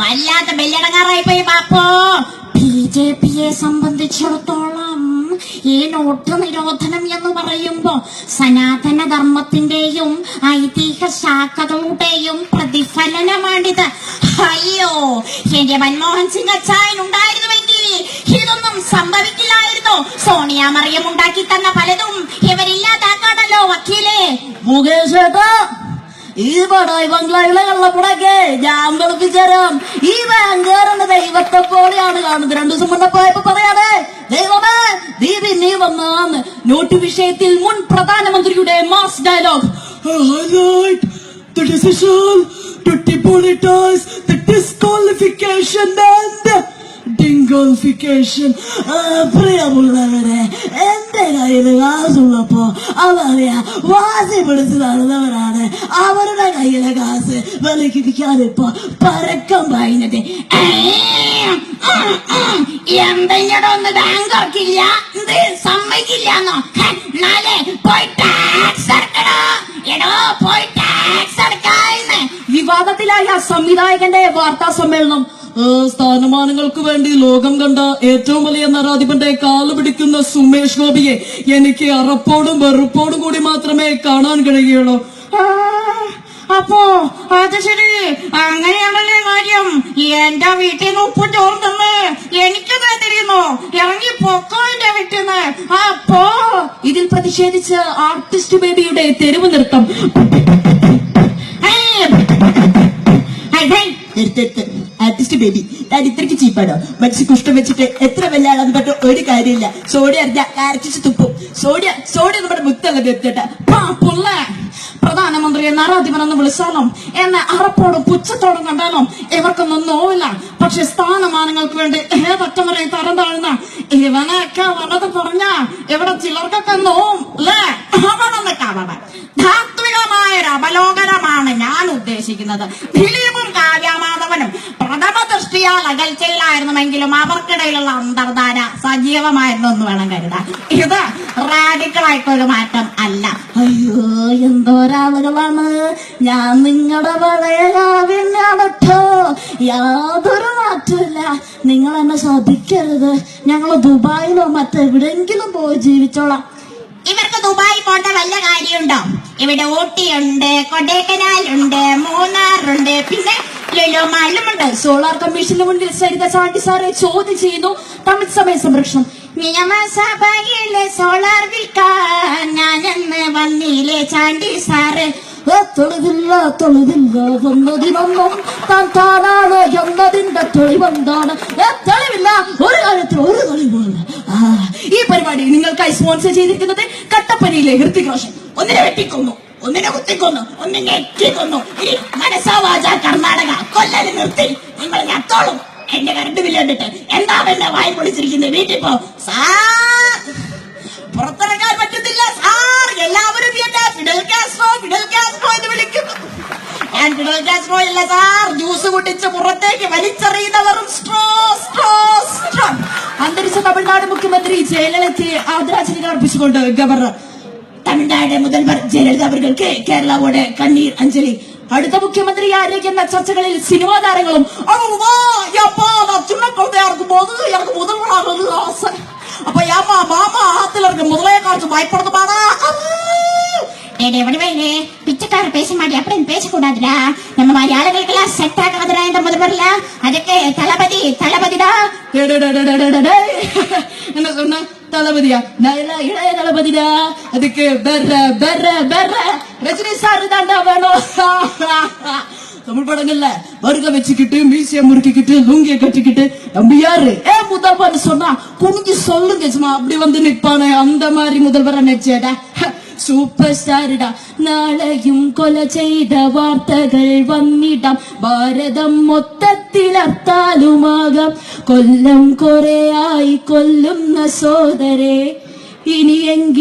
വല്ലാത്ത ബെല്ലടങ്ങാറായി പോയി ബാപ്പോ. BJPയെ സംബന്ധിച്ചിടത്തോളം ഈ നോട്ട് നിരോധനം എന്ന് പറയുമ്പോ സനാതന ധർമ്മത്തിന്റെയും ഐതിഹ്യ ശാഖകളുടെയും പ്രതിഫലനമാണിത്. അയ്യോ, എന്റെ മൻമോഹൻ സിംഗ് അച്ചായൻ ഉണ്ടായിരുന്നുവെങ്കിൽ ഇതൊന്നും സംഭവിക്കില്ലായിരുന്നു. സോണിയ മറിയം ഉണ്ടാക്കി തന്ന പലതും ഇവരില്ലാതാക്കാണല്ലോ വക്കീലേ. മുകേഷേട്ടാ, ഈ പടായി ബംഗ്ലാവിലെ കള്ളപ്പടക്കെ ഞാൻ കളിപ്പിച്ചേരാം. ഈ ബാങ്കുകാരന്റെ ദൈവത്തെ പോലെയാണ് കാണുന്നത്. 2 ദിവസം മുന്നേ പോയപ്പോ പറയാതെ ദൈവമേ നീ പിന്നെ വന്നാന്ന്. നോട്ട് വിഷയത്തിൽ മുൻ പ്രധാനമന്ത്രിയുടെ mass dialogue. The decision to depoliticize the disqualification and ഡിംഗോളിഫിക്കേഷൻ. പ്രിയമുള്ളവരെ, എന്റെ കയ്യിൽ കാസുള്ളപ്പോ അവരെ വാസി പിടിച്ച് നടന്നവരാണ്. അവരുടെ കയ്യിലെ കാസ് വിലക്കിരിക്കാനിപ്പോ പരക്കം പായുന്നത്. എന്തെങ്കിലും ഒന്ന് ബാങ്ക് തുറക്കില്ല, സമ്മതിക്കില്ലെന്നോ? പോയി ടാക്സ് അടക്കണോ? എടോ, പോയി ടാക്സ് അടക്കാന്ന്. വിവാദത്തിലായ സംവിധായകന്റെ വാർത്താ സമ്മേളനം. സ്ഥാനമാനങ്ങൾക്ക് വേണ്ടി ലോകം കണ്ട ഏറ്റവും വലിയ നരാധിപന്റെ കാല് പിടിക്കുന്ന സുമേഷ് ഗോപിയെ എനിക്ക് അറപ്പോടും വെറുപ്പോടും കൂടി മാത്രമേ കാണാൻ കഴിയുള്ളൂ. അപ്പോ അത് ശരി, അങ്ങനെയാണല്ലേ കാര്യം. എന്റെ വീട്ടിൽ നിന്ന് ഉപ്പും ചോറും തന്ന് എനിക്കത് തരുന്നു. ഇറങ്ങി പൊക്കോ എന്റെ വീട്ടിൽ നിന്ന്. അപ്പോ ഇതിൽ പ്രതിഷേധിച്ച് ആർട്ടിസ്റ്റ് ബേബിയുടെ തെരുവ് നൃത്തം. ആർട്ടിസ്റ്റ് ബേബി, ഞാൻ ഇത്രയ്ക്ക് ചീപ്പാണോ? മനുഷ്യ കുഷ്ഠം വെച്ചിട്ട് എത്ര വെല്ലാണെന്ന് പറഞ്ഞ ഒരു കാര്യമില്ല. സോഡിയ അറിഞ്ഞ കാരച്ചിച്ച് തുപ്പും. സോഡിയ നമ്മുടെ മുത്തല്ല നിർത്തിട്ട് പ്രധാനമന്ത്രിയെ നരാധിപനെന്ന് വിളിച്ചാലും എന്നെ അറപ്പോടും പുച്ഛത്തോടും കണ്ടാലും ഇവർക്കൊന്നും നോവില്ല. പക്ഷെ സ്ഥാനമാനങ്ങൾക്ക് വേണ്ടി ഏതറ്റം വരെ തരം താഴ്ന്ന ഇവനെയൊക്കെ വന്നത് പറഞ്ഞ ഇവിടെ ചിലർക്കൊക്കെ നോവും അല്ലേ? ധാത്വികമായൊരു അവലോകനമാണ് ഞാൻ ഉദ്ദേശിക്കുന്നത്. ദിലീപും കാവ്യമാധവനും പ്രഥമ ദൃഷ്ടിയാൽ അകൽച്ചയിലായിരുന്നുവെങ്കിലും അവർക്കിടയിലുള്ള അന്തർധാര സജീവമായിരുന്നു എന്ന് വേണം കരുതാൻ. ഇത് റാഡിക്കലായിട്ടൊരു മാറ്റം അല്ല. അയ്യോ, എന്തോരാളുകളാണ്. ഞാൻ നിങ്ങളുടെ പഴയ കാവ്യട്ടോ, യാതൊരു മാറ്റമില്ല. നിങ്ങൾ എന്നെ ശ്രദ്ധിക്കരുത്. ഞങ്ങൾ ദുബായിലോ മറ്റെവിടെങ്കിലും പോയി ജീവിച്ചോളാം. ഇവർക്ക് ദുബായി പോട്ട വല്ല കാര്യമുണ്ടോ? ഇവിടെ ഊട്ടിയുണ്ട്, കൊടൈക്കനാലുണ്ട്, മൂന്നാറുണ്ട്, പിന്നെ ലുലുമാലുമുണ്ട്. സോളാർ കമ്മീഷന് മുന്നിൽ സരിത ചാണ്ടി സാറെ ചോദ്യം ചെയ്യുന്നു. തമിഴ് സമയ സംരക്ഷണം. നിയമസഭയിലെ സോളാർ വിൽക്കാൻ ഞാനെന്ന് വന്നില്ലേ ചാണ്ടി സാറ്? തെളിവില്ല വന്നതിനൊന്നും താനാണ് എന്നതിന്റെ തെളിവെന്താണ്? തെളിവില്ല, ഒരു കാര്യത്തിൽ ഒരു തെളിവില്ല. ഈ പരിപാടി നിങ്ങൾക്കായി സ്പോൺസർ ചെയ്തിരിക്കുന്നത് കട്ടപ്പനയിലെ ഹൃതിക് റോഷൻ. ഒന്നിനെ വെട്ടിക്കൊന്നു, ഒന്നിനെ കുത്തിക്കൊന്നു, ഒന്നിനെ ഞെട്ടിക്കൊന്നു. ഇനി മനസ്സാവാച കർണാടക കൊല്ലല് നിർത്തി നിങ്ങൾ ഞത്തോളും. എന്റെ കറണ്ട് ബില്ല് കണ്ടിട്ട് എന്താ എന്നെ വായി പൊളിച്ചിരിക്കുന്നത്? വീട്ടിൽ പോ സാർ, പുറത്തിറങ്ങാൻ പറ്റുന്നില്ല സാർ. എല്ലാവരും എന്നെ ഫിഡൽ കാസ്ട്രോ എന്ന് വിളിക്കുന്നു. ഞാൻ ഫിഡൽ കാസ്ട്രോ അല്ല സാർ, ജ്യൂസ് കുടിച്ച് പുറത്തേക്ക് വലിച്ചെറിയുന്നവരും സ്ട്രോ. അന്തരിച്ച തമിഴ്നാട് മുഖ്യമന്ത്രി ജയലളിതയെ ആദരാഞ്ജലികൾ അർപ്പിച്ചുകൊണ്ട് ഗവർണർ. തമിഴ്നാട് മുതൽവർ ജയലളിത അവർക്ക് കേരളവോടെ കണ്ണീർ അഞ്ജലി. അടുത്ത മുഖ്യമന്ത്രി ആരെന്ന ചർച്ചകളിൽ സിനിമാ താരങ്ങളും. அப்ப ஏமா மாமா ஆத்துல இருக்க முதலே காய்ச்சி பயப்படுறது பாடா. பிச்சைக்கார பேச மாட்டே அப்படின்னு பேசக்கூடாதுடா. நம்ம மாதிரி ஆளுகளுக்கெல்லாம் செட் ஆகாதுடா இந்த முதல்வர்ல. அதுக்கு தளபதிடா. என்ன சொன்ன? தளபதியா? நான் எல்லாம் இளைய தளபதிடா. அதுக்கு ரஜினி சாரு தாண்டா வேணும். தமிழ் படங்கள்ல வருக வச்சுக்கிட்டு மீசிய முறுக்கிக்கிட்டு லுங்கிய கட்டிக்கிட்டு நம்ம யாரு முதல்வர்னு சொன்னா குனிஞ்சு சொல்லுங்க சும்மா அப்படி வந்து நிப்பானே, அந்த மாதிரி முதல்வரை நினைச்சேடா. സൂപ്പർ സ്റ്റാർഡാ. നാളെയും കൊല ചെയ്ത വാർത്തകൾ വന്നിടാം. ഭാരതം മൊത്തത്തിലർത്താലുമാകാം. കൊല്ലം കൊറേയായി കൊല്ലുന്ന സോദരേ ഇനിയെങ്കിലും